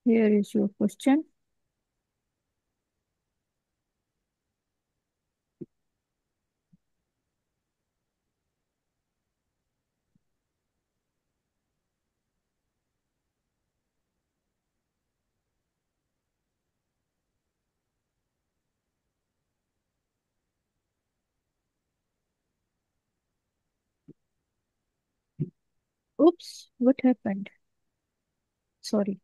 Here is your question. Oops, what happened? Sorry.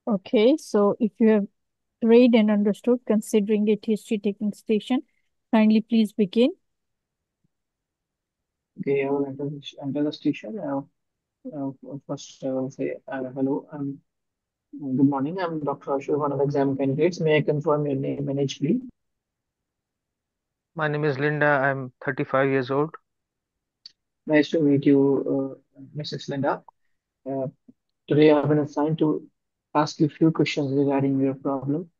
Okay, so if you have read and understood, considering it history-taking station, kindly please begin. Okay, I will enter the station. First, I will say hello. Good morning. I'm Dr. Ashur, one of the exam candidates. May I confirm your name and age, please? My name is Linda. I'm 35 years old. Nice to meet you, Mrs. Linda. Uh, Today, I have been assigned to ask you a few questions regarding your problem.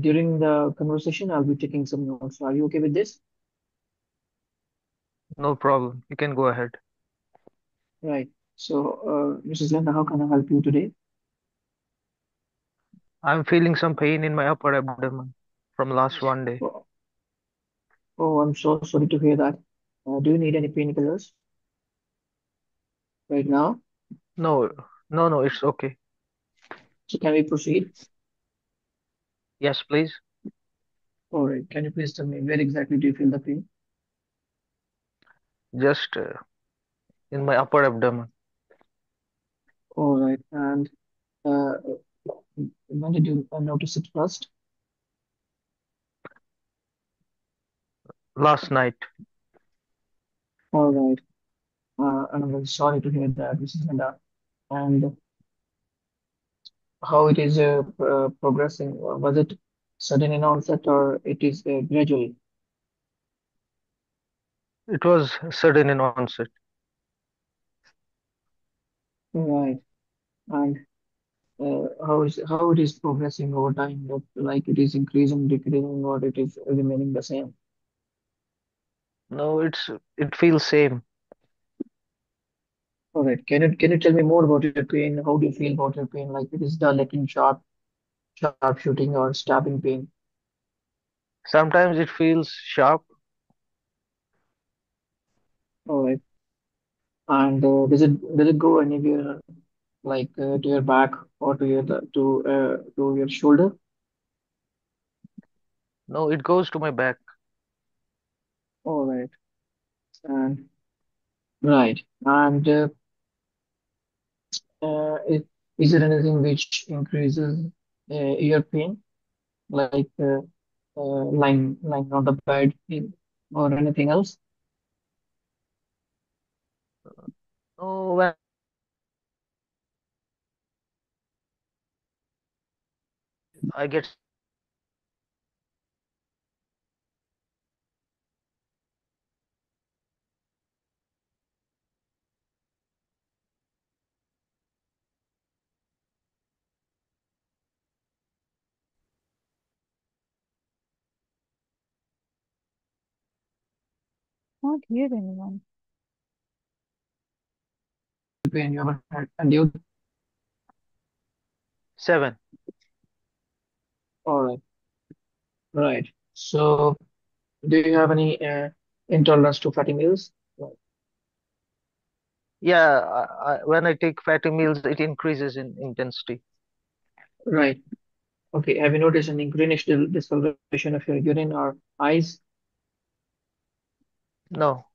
During the conversation, I'll be taking some notes. Are you okay with this? No problem. You can go ahead. Right. So, Mrs. Linda, how can I help you today? I'm feeling some pain in my upper abdomen from last one day. Oh, oh, I'm so sorry to hear that. Do you need any painkillers right now? No, no, it's okay. So, can we proceed? Yes, please. All right. Can you please tell me where exactly do you feel the pain? Just in my upper abdomen. All right. And uh, when did you notice it first? Last night. All right. I'm very sorry to hear that, Mrs. Linda. And how it is progressing? Was it sudden in onset or it is gradual? It was sudden in onset. Right. And how it is progressing over time? Like it is increasing, decreasing, or it is remaining the same? No, it feels same. All right. Can you tell me more about your pain? How do you feel about your pain? Like it is dull, like in sharp shooting or stabbing pain? Sometimes it feels sharp. All right. And does it go anywhere like to your back or to your shoulder? No, it goes to my back. All right. And right. And is, is there anything which increases ear pain, like lying on the bed or anything else? No, when I get Can't hear anyone. Pain you ever had? And you, 7. all right, right. So, do you have any intolerance to fatty meals? Yeah, when I take fatty meals, it increases in intensity. Right. Okay. Have you noticed any greenish discoloration of your urine or eyes? No,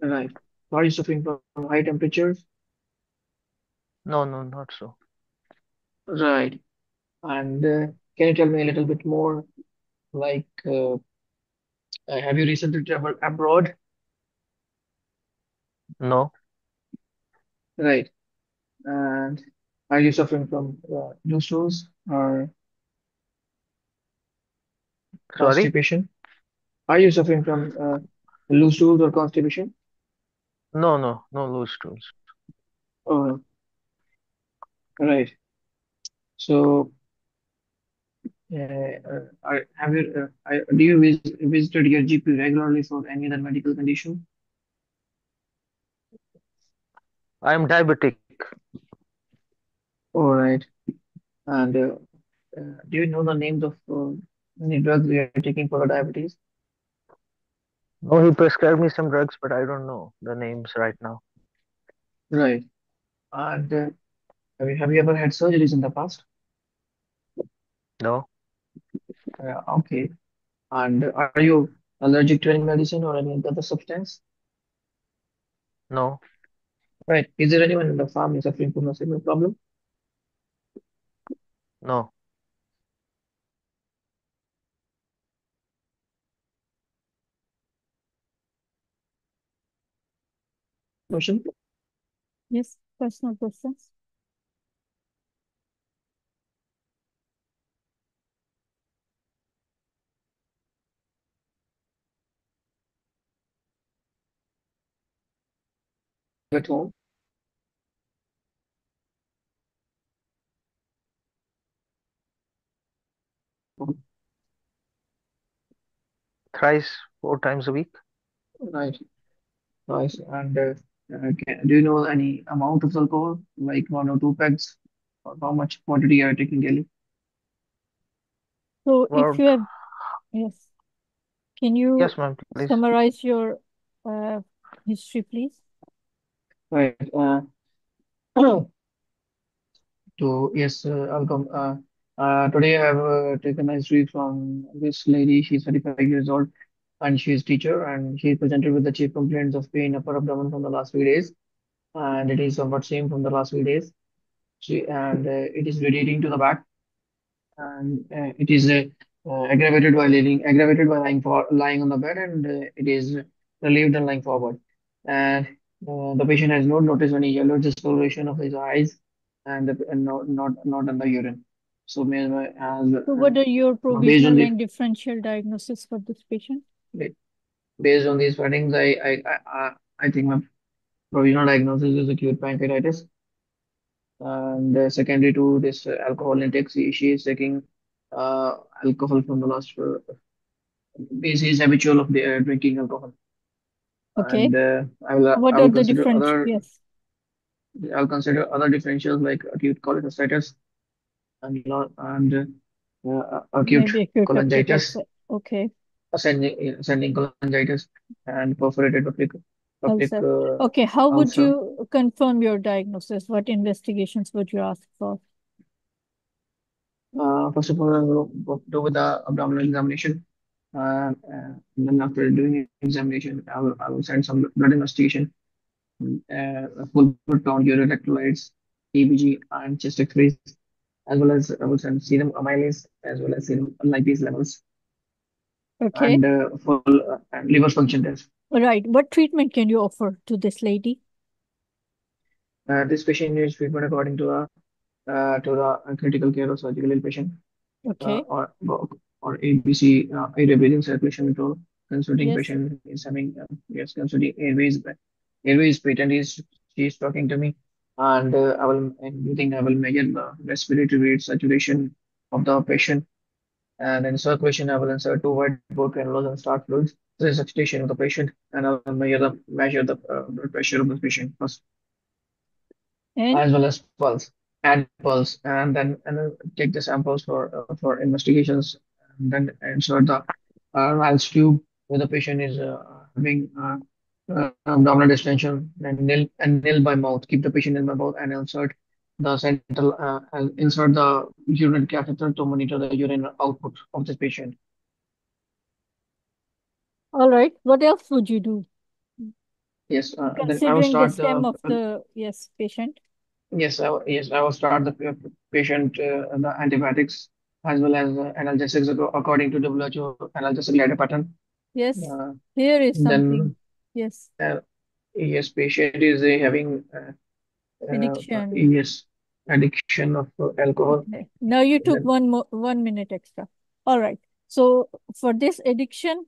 Right. Are you suffering from high temperatures? no, not so. Right. And can you tell me a little bit more? Like, have you recently traveled abroad? No, Right. And are you suffering from loose stools or? Sorry? constipation? Are you suffering from loose stools or constipation? No, no, no loose stools. Oh, right. So, have you do you visited your GP regularly for any other medical condition? I am diabetic. All right. And do you know the names of any drugs you are taking for the diabetes? No, he prescribed me some drugs, but I don't know the names right now. Right. And have you ever had surgeries in the past? No, Okay. And are you allergic to any medicine or any other substance? no, Right. Is there anyone in the family suffering from a similar problem? no. Question? Yes, personal questions. At home? Thrice, 4 times a week. Right. Nice. And do you know any amount of alcohol, like 1 or 2 packs, or how much quantity you are taking daily? So if Well, you have, yes, can you yes, ma'am, please. summarize your uh, history, please? Right. So yes, I'll come. Today I have taken a history from this lady. She's 35 years old, and she is teacher, and she presented with the chief complaints of pain upper abdomen from the last few days, and it is somewhat same from the last few days. It is radiating to the back, and it is aggravated by lying on the bed, and it is relieved and lying forward. And the patient has not noticed any yellow discoloration of his eyes, and not in the urine. So, So what are your based on provisional the and differential diagnosis for this patient? based on these findings, I think my provisional diagnosis is acute pancreatitis. And secondary to this alcohol intake, she is taking alcohol from the last he is habitual of drinking alcohol. Okay. And What I are will the consider different? other Yes. I'll consider other differentials like acute cholecystitis and acute Maybe acute cholangitis, hepatitis. Okay. ascending cholangitis, and perforated peptic Ulcer. Okay. How would ulcer. you confirm your diagnosis? What investigations would you ask for? First of all, I will go with the abdominal examination. And then after doing examination, I will send some blood investigation, a full blood count, urine electrolytes, EBG, and chest X-rays, as well as I will send serum amylase as well as serum lipase levels Okay. and full and liver function test. Right. What treatment can you offer to this lady? This patient needs treatment according to the critical care of surgical inpatient uh, Okay. or or ABC, airway breathing circulation control. Consulting Yes. patient is having yes, consulting airways patent is she is talking to me, and and you think I will measure the respiratory rate saturation of the patient, and in circulation I will insert two whiteboard granules and start fluids. Resuscitation of the patient, and I will measure the blood pressure of the patient first, And as well as pulse, and then take the samples for investigations, and then insert the Niles tube where the patient is having abdominal distension, and nil by mouth. Keep the patient in by mouth and insert the urinary catheter to monitor the urine output of this patient. all right. What else would you do? Yes, then I will Considering the start stem the of the yes patient. yes, I will start the patient the antibiotics as well as analgesics according to WHO analgesic ladder pattern. Yes. Uh, Here is something. then Yes. uh, yes, patient is having Addiction. yes addiction of alcohol. Okay. Now you took Then 1 minute extra. All right. So for this addiction,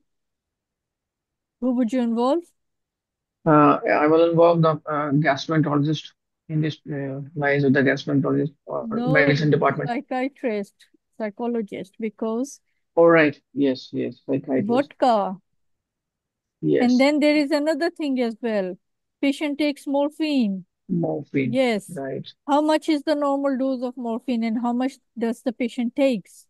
who would you involve? I will involve the gastroenterologist in this lies with the gastroenterologist or No, medicine department. psychiatrist, psychologist, because All right. Yes, yes. Psychiatrist. vodka. And Yes. then there is another thing as well. Patient takes morphine. Morphine. Yes. Right. How much is the normal dose of morphine and how much does the patient takes?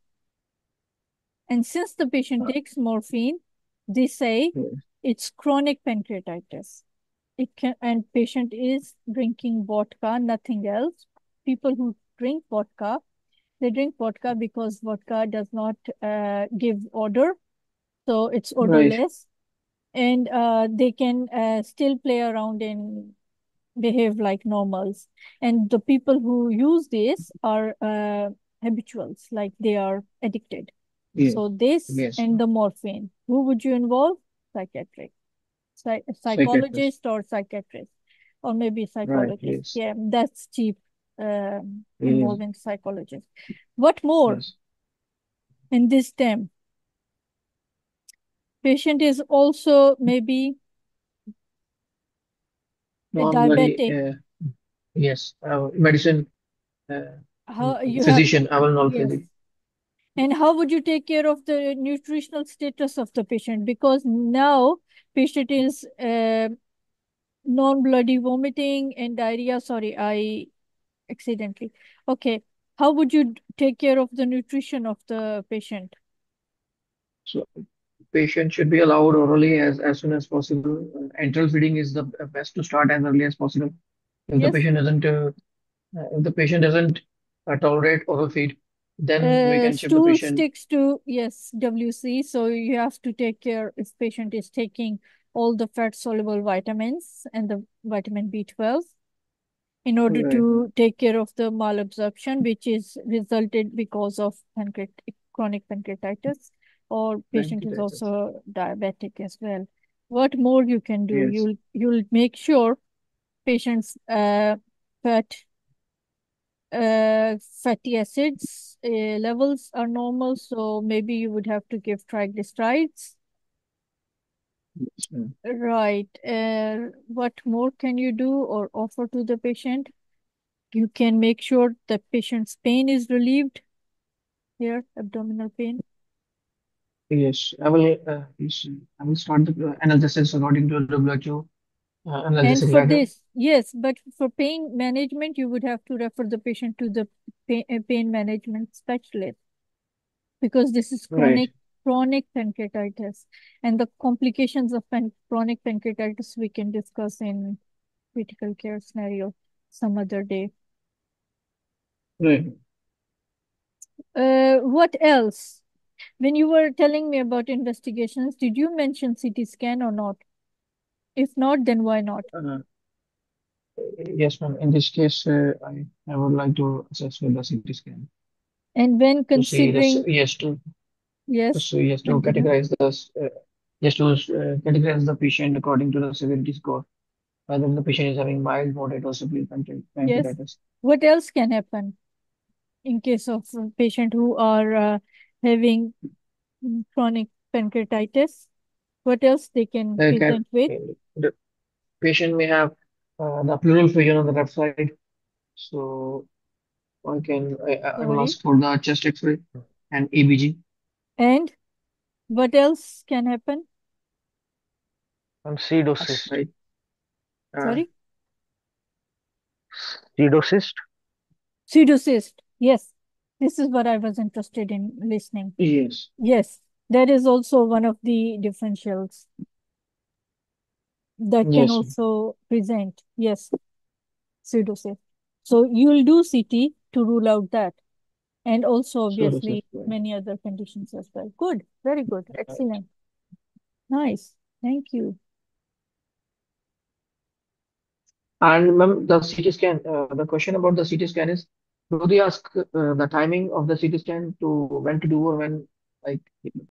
And since the patient Uh, takes morphine, they say yes. it's chronic pancreatitis. It can, and patient is drinking vodka, nothing else. People who drink vodka, they drink vodka because vodka does not give odor, so it's Right. odorless, and they can still play around and behave like normals. And the people who use this are habituals, like they are addicted. Yes. So this Yes. and the morphine. Who would you involve? Psychiatric, Psychiatrist. psychologist or psychiatrist, or maybe Right. psychologist. Yes. Yeah, that's cheap. Yes. Involving psychologist. What more Yes. in this term? Patient is also maybe a Normally, diabetic. yes. Medicine uh, How you have, physician. I will not yes. physician. And how would you take care of the nutritional status of the patient? Because now patient is non-bloody vomiting and diarrhea. Sorry, I accidentally. Okay. How would you take care of the nutrition of the patient? So patient should be allowed orally as soon as possible. Enteral feeding is the best to start as early as possible. If the Yes. patient doesn't, if the patient doesn't tolerate oral feed, then we can shift the Stool patient. sticks to, yes, WC. So you have to take care if patient is taking all the fat soluble vitamins and the vitamin B12 in order Right. to take care of the malabsorption, which is resulted because of chronic pancreatitis, or patient is Pancreatitis. also diabetic as well. What more you can do? Yes. You'll make sure patients fat fatty acids levels are normal, so maybe you would have to give triglycerides. Yes, ma'am. Right. What more can you do or offer to the patient? You can make sure the patient's pain is relieved here, abdominal pain. Yes. I will. Yes, I will start the analgesics according to WHO And analgesic for ladder. this, yes, but for pain management, you would have to refer the patient to the pain management specialist, because this is Right. chronic pancreatitis, and the complications of chronic pancreatitis we can discuss in critical care scenario some other day. Right. What else? When you were telling me about investigations, did you mention CT scan or not? If not, then why not? Uh, yes, ma'am. In this case, I would like to assess with the CT scan And when to see this. considering, Yes, to yes, so yes, to continue. categorize the yes, to categorize the patient according to the severity score, whether the patient is having mild, moderate, or severe Yes. pancreatitis. What else can happen in case of patient who are having chronic pancreatitis? What else they can Can present with? the patient may have the pleural effusion on the left side, so I will Sorry. ask for the chest X-ray and EBG. And what else can happen? And That's pseudocyst. right. Uh, Sorry. Pseudocyst. Pseudocyst. Yes. This is what I was interested in listening. yes, Yes. That is also one of the differentials that can yes, also present. Yes. Pseudocyst. So you'll do CT to rule out that. And also pseudocyst. obviously many other conditions as well. Good. Very good. Right. Excellent. Nice. Thank you. And ma'am, the CT scan, the question about the CT scan is, do they ask the timing of the CT scan to when to do or when, like,